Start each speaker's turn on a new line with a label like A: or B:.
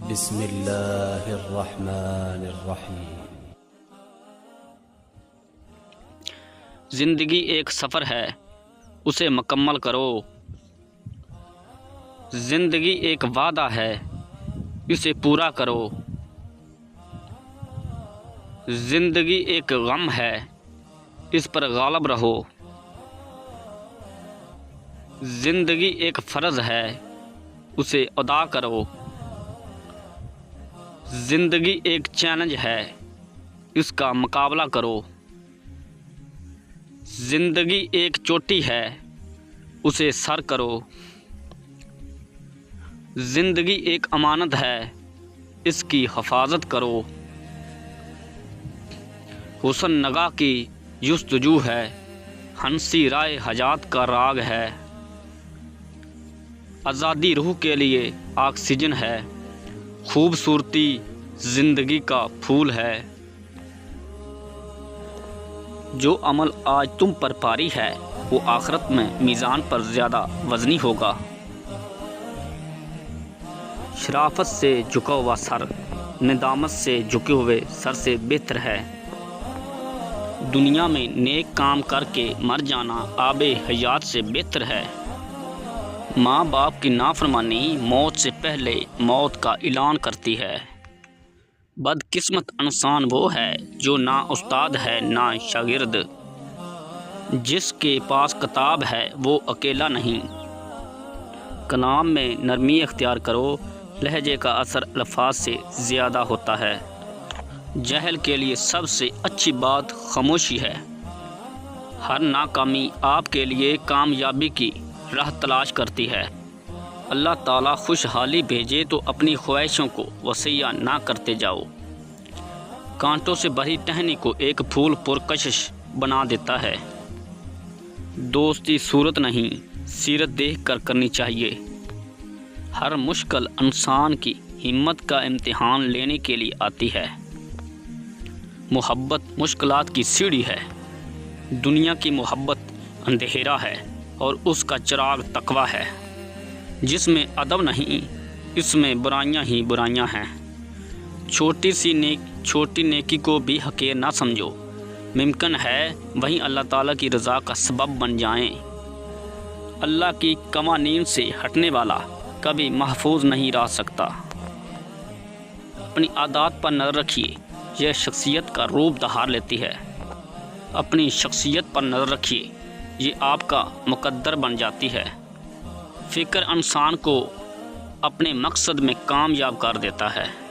A: بسم اللہ الرحمن الرحیم۔
B: زندگی ایک سفر ہے، اسے مکمل کرو۔ زندگی ایک وعدہ ہے، اسے پورا کرو۔ زندگی ایک غم ہے، اس پر غالب رہو۔ زندگی ایک فرض ہے، اسے ادا کرو۔ زندگی ایک چیلنج ہے، اس کا مقابلہ کرو۔ زندگی ایک چوٹی ہے، اسے سر کرو۔ زندگی ایک امانت ہے، اس کی حفاظت کرو۔ حسن نگاہ کی جستجو ہے، ہنسی رائے حیات کا راگ ہے۔ آزادی روح کے لیے آکسیجن ہے، خوبصورتی زندگی کا پھول ہے۔ جو عمل آج تم پر پاری ہے، وہ آخرت میں میزان پر زیادہ وزنی ہوگا۔ شرافت سے جھکا ہوا سر ندامت سے جھکے ہوئے سر سے بہتر ہے۔ دنیا میں نیک کام کر کے مر جانا آب حیات سے بہتر ہے۔ ماں باپ کی نافرمانی موت سے پہلے موت کا اعلان کرتی ہے۔ بدقسمت انسان وہ ہے جو نہ استاد ہے نہ شاگرد۔ جس کے پاس کتاب ہے وہ اکیلا نہیں۔ کلام میں نرمی اختیار کرو، لہجے کا اثر الفاظ سے زیادہ ہوتا ہے۔ جہل کے لیے سب سے اچھی بات خاموشی ہے۔ ہر ناکامی آپ کے لیے کامیابی کی راہ تلاش کرتی ہے۔ اللہ تعالیٰ خوشحالی بھیجے تو اپنی خواہشوں کو وسیع نہ کرتے جاؤ۔ کانٹوں سے بھری ٹہنی کو ایک پھول پرکشش بنا دیتا ہے۔ دوستی صورت نہیں، سیرت دیکھ کر کرنی چاہیے۔ ہر مشکل انسان کی ہمت کا امتحان لینے کے لیے آتی ہے۔ محبت مشکلات کی سیڑھی ہے۔ دنیا کی محبت اندھیرا ہے اور اس کا چراغ تقویٰ ہے۔ جس میں ادب نہیں، اس میں برائیاں ہی برائیاں ہیں۔ چھوٹی نیکی کو بھی حقیر نہ سمجھو۔ ممکن ہے وہیں اللہ تعالیٰ کی رضا کا سبب بن جائیں۔ اللہ کی قوانین سے ہٹنے والا کبھی محفوظ نہیں رہ سکتا۔ اپنی عادات پر نظر رکھیے، یہ شخصیت کا روپ دھار لیتی ہے۔ اپنی شخصیت پر نظر رکھیے، یہ آپ کا مقدر بن جاتی ہے۔ فکر انسان کو اپنے مقصد میں کامیاب کر دیتا ہے۔